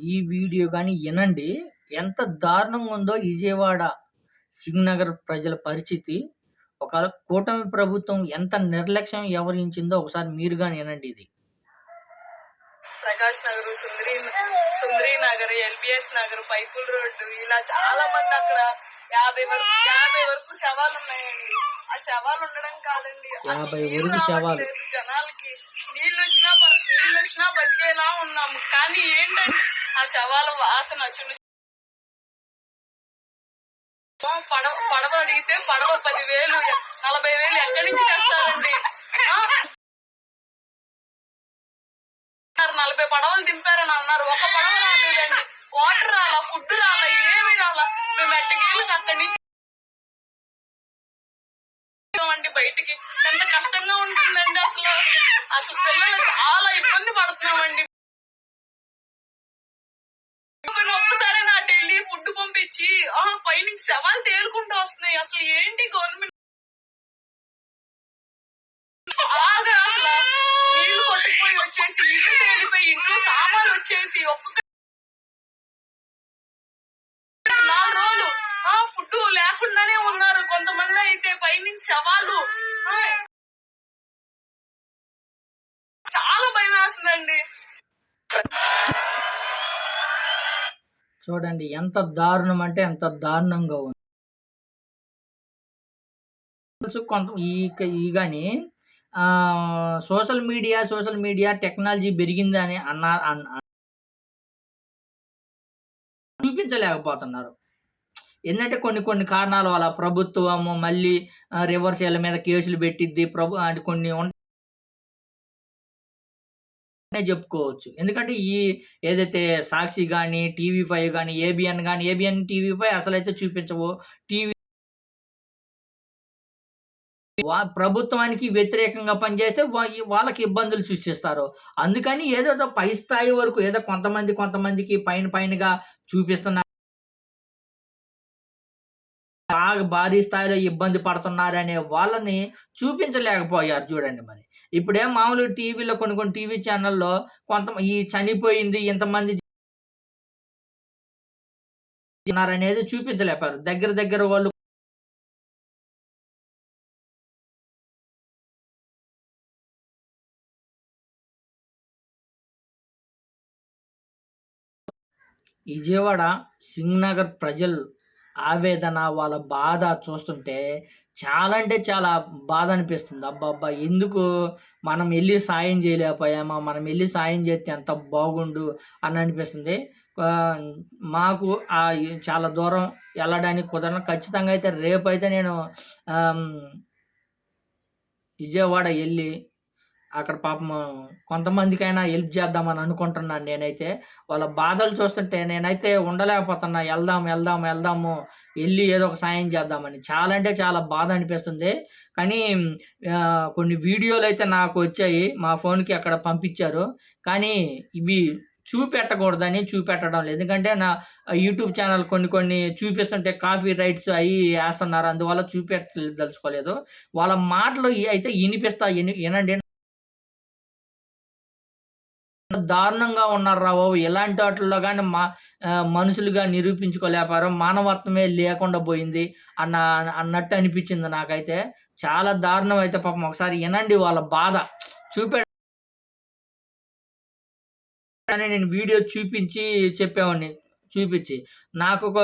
ఈ వీడియో గాని ఇనండి. ఎంత దారుణంగా ఉందో విజయవాడ, సింగనగర్ ప్రజల పరిస్థితి. ఒక కూటమి ప్రభుత్వం ఎంత నిర్లక్ష్యం వ్యవహరించిందో ఒకసారి మీరు గాని ఇనండి ఇది. ప్రకాష్ నగర్, సుందరి నగర్, ఎల్బిఎస్ నగర్, పైపుల్ రోడ్డు ఇలా చాలా మంది అక్కడ 50 వరకు శవాలు ఉన్నాయండి. ఆ శవాలు ఉండడం కాదండి, 50 వరకు శవాలు. జనాలకి నీళ్ళు వచ్చినా బతికేలా ఉన్నాము. కానీ ఏంటంటే ఆ శవాల వాసన పడవ అడిగితే పడవ 10,000 40,000 ఎక్కడి నుంచి తెస్తారండి? 40 పడవలు దింపారని అన్నారు. ఒక పడవ రాలేదండి. వాటర్ రాలా, ఫుడ్ రాలా, ఏమి రాలా. మేము ఎట్టకేళ్ళకి అక్కడి నుంచి బయటికి ఎంత కష్టంగా ఉంటుందండి. అసలు పిల్లలు చాలా ఇబ్బంది పడుతున్నామండి. ఒక్కసారి నాటి వెళ్ళి ఫుడ్ పంపించి పైనుంచి శవాలు తేలుకుంటూ వస్తున్నాయి. అసలు ఏంటి గవర్నమెంట్ అసలు నీళ్లు కొట్టుకుపోయి వచ్చేసి ఇల్లు తేలిపోయి ఇంట్లో సామాన్లు వచ్చేసి ఒక్కొక్క 4 రోజులు ఫుడ్ లేకుండానే ఉన్నారు. కొంతమంది అయితే పైనుంచి శవాలు. చాలా భయం వేస్తుందండి. చూడండి ఎంత దారుణం అంటే ఎంత దారుణంగా ఉంది. కొంత ఈ గాని సోషల్ మీడియా టెక్నాలజీ పెరిగిందని చూపించలేకపోతున్నారు. ఏంటంటే కొన్ని కారణాల వల్ల ప్రభుత్వము మళ్ళీ రివర్స్ వీళ్ళ మీద కేసులు పెట్టిద్ది. అంటే కొన్ని చెప్పుకోవచ్చు. ఎందుకంటే ఏదైతే సాక్షి కానీ, TV5 కానీ, ఏబిఎన్ TV5 అసలైతే చూపించవు. ప్రభుత్వానికి వ్యతిరేకంగా పనిచేస్తే వాళ్ళకి ఇబ్బందులు సృష్టిస్తారు. అందుకని ఏదో పై స్థాయి వరకు ఏదో కొంతమందికి పైనగా చూపిస్తున్నారు. బాగా భారీ స్థాయిలో ఇబ్బంది పడుతున్నారనే వాళ్ళని చూపించలేకపోయారు చూడండి మరి. ఇప్పుడేం మామూలు టీవీలో కొన్ని టీవీ ఛానల్లో ఈ చనిపోయింది ఇంతమంది ఉన్నారనేది చూపించలేకపోయారు. దగ్గర వాళ్ళు విజయవాడ, సింగనగర్ ప్రజలు ఆవేదన, వాళ్ళ బాధ చూస్తుంటే చాలా అంటే చాలా బాధ అనిపిస్తుంది. అబ్బబ్బా! ఎందుకు మనం ఎళ్లి సాయం చేయలేకపోయామా? మనం ఎళ్లి సాయం చేస్తే ఎంత బాగుండు అని అనిపిస్తుంది. మాకు చాలా దూరం వెళ్ళడానికి కుదరదు. ఖచ్చితంగా అయితే రేపైతే నేను విజయవాడ ఎళ్లి అక్కడ పాపం కొంతమందికైనా హెల్ప్ చేద్దామని అనుకుంటున్నాను నేనైతే. వాళ్ళ బాధలు చూస్తుంటే నేనైతే ఉండలేకపోతున్నా. వెళ్దాము ఎళ్లి ఏదో ఒక సాయం చేద్దామని. చాలా అంటే చాలా బాధ అనిపిస్తుంది. కానీ కొన్ని వీడియోలైతే నాకు వచ్చాయి. మా ఫోన్‌కి అక్కడ పంపించారు. కానీ ఇవి చూపెట్టడం లేదు. ఎందుకంటే నా యూట్యూబ్ ఛానల్ కొన్ని చూపిస్తుంటే కాపీ రైట్స్ ఏస్తున్నారు. అందువల్ల చూపెట్టదలుచుకోలేదు. వాళ్ళ మాటలు అయితే ఇనండి. దారుణంగా ఉన్నారురా బాబు! ఇలాంటి వాటిల్లో గాని మనుషులుగా నిరూపించుకోలేకపోయారు. మానవత్వమే లేకుండా పోయింది అన్నట్టు అనిపించింది నాకైతే. చాలా దారుణం అయితే పాపం ఒకసారి ఇనండి వాళ్ళ బాధ. నేను వీడియో చెప్పేవాడిని. నాకు ఒక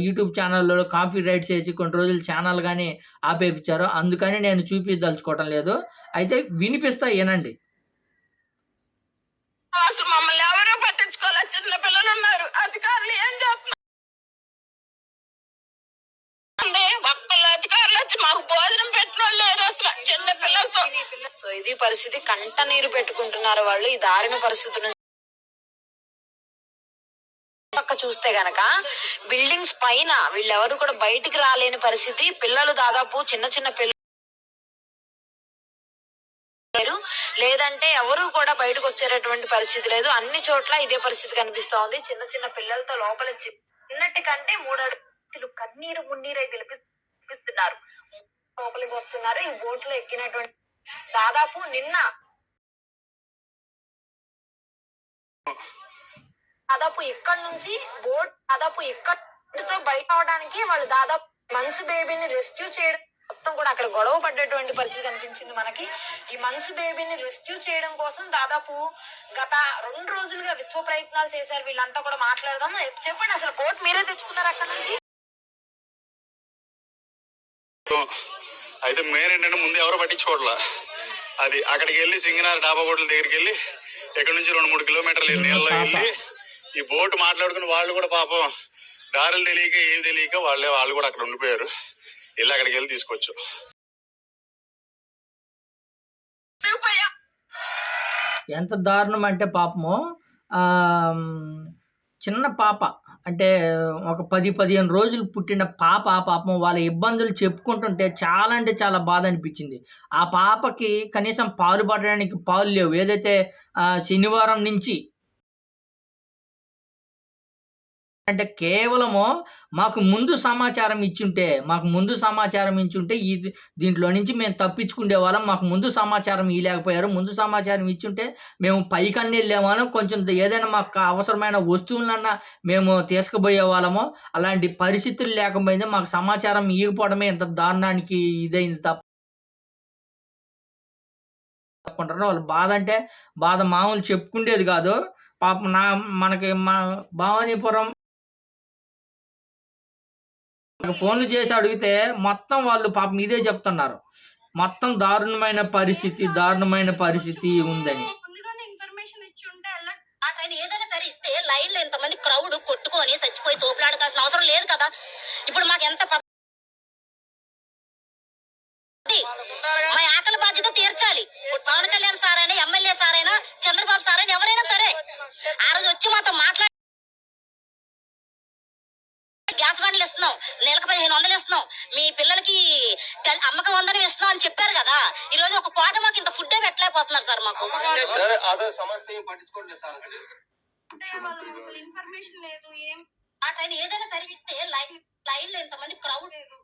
యూట్యూబ్ ఛానల్‌లో కాపీ రైట్స్ ఏసి కొన్ని రోజులు ఛానల్ గాని ఆపేపిచ్చారు. అందుకని నేను చూపించదలుచుకోవటం లేదు. అయితే వినిపిస్తా ఇనండి. అసలు మమ్మల్ని ఎవరూ పట్టించుకోలే. చిన్న పిల్లలు ఉన్నారు. అధికారులు ఏం చేస్తున్నారు? ఒక్కళ్ళు అధికారులు వచ్చి మాకు భోజనం పెట్టినోళ్ళు లేరు అసలు చిన్న పిల్లలతో. సో ఇది పరిస్థితి. కంట నీరు పెట్టుకుంటున్నారు వాళ్ళు ఈ దారుణ పరిస్థితులు. పక్క చూస్తే గనక బిల్డింగ్స్ పైన వీళ్ళెవరు కూడా బయటికి రాలేని పరిస్థితి. పిల్లలు దాదాపు చిన్న పిల్లలు లేదంటే ఎవరు కూడా బయటకు వచ్చేటటువంటి పరిస్థితి లేదు. అన్ని చోట్ల ఇదే పరిస్థితి కనిపిస్తా ఉంది. చిన్న పిల్లలతో లోపల చిన్నటి కంటే 3 అడుగులు కన్నీరు మున్నీరై విలిపిస్తున్నారు. లోపలికి వస్తున్నారు. ఈ బోట్లో ఎక్కినటువంటి దాదాపు నిన్న దాదాపు ఇక్కడ నుంచి బోట్ దాదాపు ఇక్కడితో బయట అవడానికి వాళ్ళు దాదాపు మంచు బేబీని రెస్క్యూ చేయడం మొత్తం కూడా అక్కడ గొడవ పడ్డటువంటి పరిస్థితి కనిపించింది మనకి. ఈ మంచు బేబీని రెస్క్యూ చేయడం కోసం దాదాపు గత 2 రోజులుగా విశ్వ ప్రయత్నాలు చేశారు. వీళ్ళంతా కూడా మాట్లాడదాం. చెప్పండి, అసలు బోట్ మీరే తెచ్చుకున్నారు అక్కడ నుంచి? అయితే మెయిన్ ఏంటంటే ముందు ఎవరో పట్టించుకోవట్లా. అది అక్కడికి వెళ్ళి సింగనార్ డాబా హోటల్ దగ్గరికి వెళ్ళి ఇక్కడ నుంచి 2-3 కిలోమీటర్లు నీళ్ళలో వెళ్ళి ఈ బోట్ మాట్లాడుకుని వాళ్ళు కూడా పాపం దారులు తెలియక ఏం తెలియక వాళ్ళు కూడా అక్కడ ఉండిపోయారు. వెళ్ళి అక్కడికి వెళ్ళి తీసుకోవచ్చు. ఎంత దారుణం అంటే పాపము చిన్న పాప అంటే ఒక 10-15 రోజులు పుట్టిన పాపం వాళ్ళ ఇబ్బందులు చెప్పుకుంటుంటే చాలా అంటే చాలా బాధ అనిపించింది. ఆ పాపకి కనీసం పాలు పడడానికి పాలు లేవు. ఏదైతే శనివారం నుంచి అంటే కేవలము మాకు ముందు సమాచారం ఇచ్చుంటే దీంట్లో నుంచి మేము తప్పించుకునే వాళ్ళం. మాకు ముందు సమాచారం ఇవ్వలేకపోయారు. ముందు సమాచారం ఇచ్చుంటే మేము పైకన్నా వెళ్ళేవాళ్ళం. కొంచెం ఏదైనా మాకు అవసరమైన వస్తువులన్నా మేము తీసుకుపోయే వాళ్ళము. అలాంటి పరిస్థితులు లేకపోయింది. మాకు సమాచారం ఇవ్వకపోవడమే ఇంత దారుణానికి ఇదైంది తప్పుకుంటారు. వాళ్ళు బాధ అంటే బాధ మామూలు చెప్పుకుండేది కాదు. పాపం మనకి మా భవానీపురం ఫోన్లు చేసి అడిగితే మొత్తం వాళ్ళు పాపం ఇదే చెప్తున్నారు. మొత్తం దారుణమైన పరిస్థితి ఉందని. ఏదైనా సరే ఇస్తే లైన్ లో ఎంతమంది క్రౌడ్ కొట్టుకొని చచ్చిపోయి తోపులాడాల్సిన అవసరం లేదు కదా. ఇప్పుడు మాకు ఎంత మా ఆకలి బాధ్యత తీర్చాలి. పవన్ కళ్యాణ్ సార్ అయినా, ఎమ్మెల్యే సార్ అయినా, చంద్రబాబు సార్ అయినా, ఎవరైనా సరే ఆ రోజు వచ్చి మాతో మాట్లాడి గ్యాస్ బండ్లు ఇస్తున్నాం, నెలకు 1500 ఇస్తున్నాం, మీ పిల్లలకి అమ్మకం 100 ఇస్తున్నాం అని చెప్పారు కదా. ఈ రోజు ఒక పూట మాకు ఇంత ఫుడ్ పెట్టలేకపోతున్నారు సార్. మాకు ఇన్ఫర్మేషన్ లేదు. ఆ ట్రైన్ ఏదైనా సర్వీస్ ఇస్తే లైన్ లో ఎంతమంది క్రౌడ్ లేదు.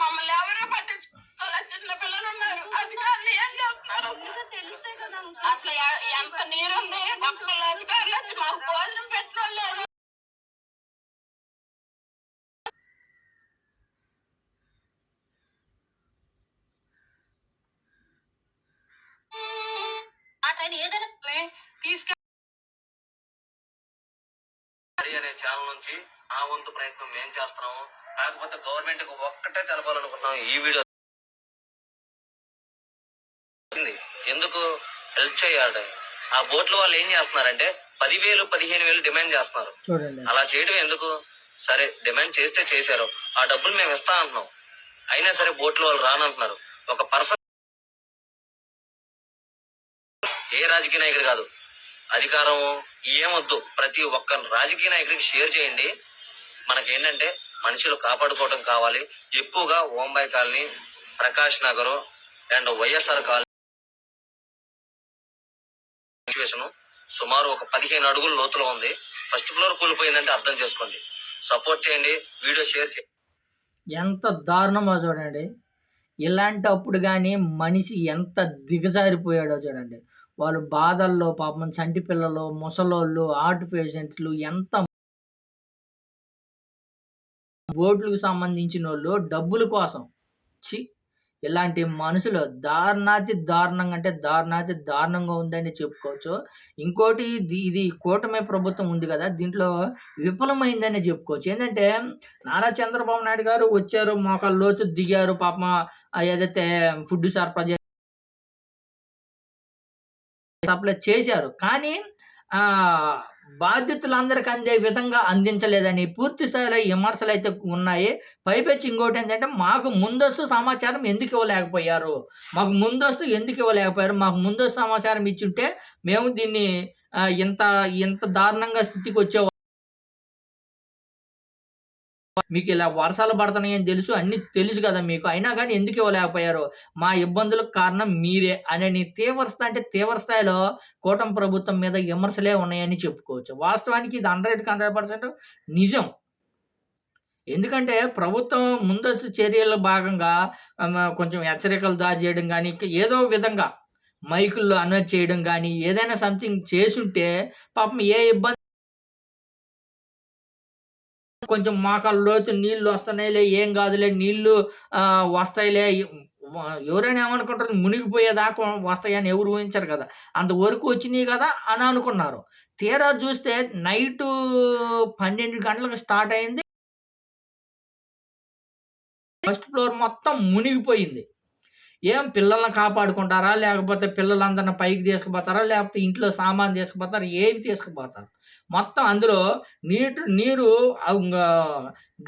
మమ్మల్ని ఎవరు పట్టించుకోవాలి. చిన్న పిల్లలు ఉన్నారు. అధికారులు ఏం చేస్తున్నారు తెలిస్తే కదా. అసలు ఎంత నీరుంది. ఒక్కళ్ళు అధికారులు వచ్చి మాకు భోజనం పెట్టలేదు. ఆ ట్రైన్ ఏదైనా అనే ఛానల్ నుంచి ఆ వంతు ప్రయత్నం మేము చేస్తున్నాము. కాకపోతే గవర్నమెంట్ కు ఒక్కటే తెలపాలనుకుంటున్నాం. ఈ వీడియో ఎందుకు హెల్ప్ చేయాలి. ఆ బోట్ల వాళ్ళు ఏం చేస్తున్నారంటే 10,000-15,000 డిమాండ్ చేస్తున్నారు. అలా చేయడం ఎందుకు? సరే డిమాండ్ చేస్తే చేశారు, ఆ డబ్బులు మేము ఇస్తా అంటున్నాం. అయినా సరే బోట్ల వాళ్ళు రానంటున్నారు. ఒక పర్సన్, ఏ రాజకీయ నాయకుడు కాదు, అధికారం ఏమొద్దు, ప్రతి ఒక్క రాజకీయ నాయకుడికి షేర్ చేయండి. మనకేంటంటే మనుషులు కాపాడుకోవడం కావాలి. ఎక్కువగా ఓంబాయి colony, Prakash Nagar and YSR colony situation సుమారు ఒక 15 అడుగుల లోతులో ఉంది. ఫస్ట్ ఫ్లోర్ కూలిపోయిందంటే అర్థం చేసుకోండి. సపోర్ట్ చేయండి, వీడియో షేర్ చేయండి. ఎంత దారుణమో చూడండి. ఇలాంటప్పుడు కానీ మనిషి ఎంత దిగజారిపోయాడో చూడండి. వాళ్ళు బాధల్లో పాపం చంటి పిల్లలు, ముసలోళ్ళు, హార్ట్ పేషెంట్లు, ఎంత బోట్లకు సంబంధించిన వాళ్ళు డబ్బుల కోసం ఇలాంటి మనుషులు దారుణంగా ఉందని చెప్పుకోవచ్చు. ఇంకోటి ఇది కూటమి ప్రభుత్వం ఉంది కదా, దీంట్లో విఫలమైందని చెప్పుకోవచ్చు. ఏంటంటే నారా చంద్రబాబు నాయుడు గారు వచ్చారు, మోకాళ్ళ లోతు దిగారు, పాపం ఏదైతే ఫుడ్ సరఫరా సప్లై చేశారు. కానీ బాధ్యతలందరికీ అందే విధంగా అందించలేదని పూర్తి స్థాయిలో విమర్శలు అయితే ఉన్నాయి. పైపెచ్చి ఇంకోటి ఏంటంటే మాకు ముందస్తు సమాచారం ఎందుకు ఇవ్వలేకపోయారు, మాకు ముందస్తు సమాచారం ఇచ్చుంటే మేము దీన్ని ఇంత దారుణంగా స్థితికి వచ్చే మీకు ఇలా వర్షాలు పడుతున్నాయని తెలుసు, అన్ని తెలుసు కదా మీకు, అయినా కానీ ఎందుకు ఇవ్వలేకపోయారు, మా ఇబ్బందులకు కారణం మీరే అని తీవ్ర స్థాయిలో కూటమి ప్రభుత్వం మీద విమర్శలే ఉన్నాయని చెప్పుకోవచ్చు. వాస్తవానికి ఇది 100% నిజం. ఎందుకంటే ప్రభుత్వం ముందస్తు చర్యల భాగంగా కొంచెం హెచ్చరికలు దారి చేయడం కానీ ఏదో విధంగా మైకుల్లో అనౌన్స్ చేయడం గానీ, ఏదైనా సంథింగ్ చేసుంటే పాపం ఏ ఇబ్బంది కొంచెం మోకాళ్ళ లోతు నీళ్ళు వస్తున్నాయిలే, ఏం గాదులే నీళ్ళు వస్తాయిలే. ఎవరైనా ఏమనుకుంటారు మునిగిపోయేదాకా వస్తాయని ఎవరు ఊహించరు కదా! అంతవరకు వచ్చినియి గదా అని అనుకున్నారు. తీరా చూస్తే నైటు 12 గంటలకు స్టార్ట్ అయింది. ఫస్ట్ ఫ్లోర్ మొత్తం మునిగిపోయింది. ఏం పిల్లల్ని కాపాడుకుంటారా? లేకపోతే పిల్లలందరిని పైకి తీసుకుపోతారా? లేకపోతే ఇంట్లో సామాను తీసుకుపోతారా? ఏవి తీసుకుపోతారు? మొత్తం అందులో నీరు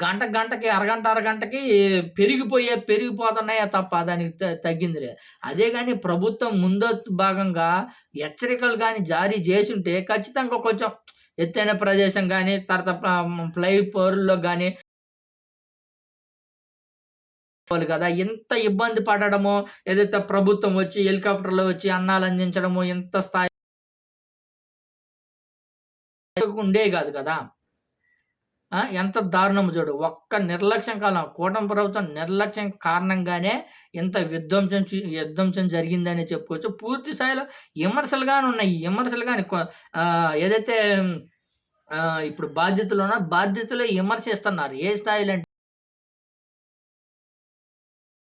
గంట గంటకి, అరగంట అరగంటకి పెరిగిపోతున్నాయే తప్ప దానికి తగ్గింది లేదు. అదే గాని ప్రభుత్వం ముందస్తు భాగంగా హెచ్చరికలు గాని జారీ జేసుంటే ఖచ్చితంగా కొంచెం ఎత్తైన ప్రదేశం గాని, తర్వాత ఫ్లైఓవర్‌లో గాని కదా! ఇంత ఇబ్బంది పడడము, ఏదైతే ప్రభుత్వం వచ్చి హెలికాప్టర్‌లో వచ్చి అన్నాలందించడము, ఇంత స్థాయి ఉండేవి గాదు కదా! ఎంత దారుణమో చూడు. ఒక్క నిర్లక్ష్యం కూటమి ప్రభుత్వం నిర్లక్ష్యం కారణంగానే ఇంత విధ్వంసం జరిగిందనే చెప్పుకోవచ్చు. పూర్తి స్థాయిలో విమర్శలు గాని ఉన్నాయి. ఈ విమర్శలు గాని ఏదైతే ఇప్పుడు బాధ్యతలు విమర్శిస్తున్నారు. ఏ స్థాయిలో అంటే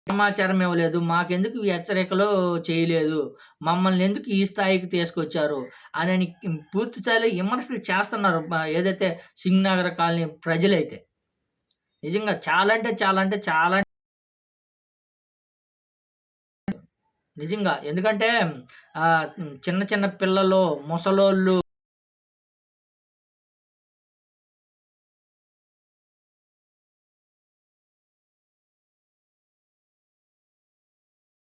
సమాచారం ఇవ్వలేదు. మాకెందుకు ఈ హెచ్చరికలు చేయలేదు. మమ్మల్ని ఎందుకు ఈ స్థాయికి తీసుకొచ్చారు అనని పూర్తి స్థాయిలో విమర్శలు చేస్తున్నారు. ఏదైతే సింగనగర్ కాలనీ ప్రజలైతే. నిజంగా చాలా నిజంగా. ఎందుకంటే చిన్న చిన్న పిల్లలు, ముసలోళ్ళు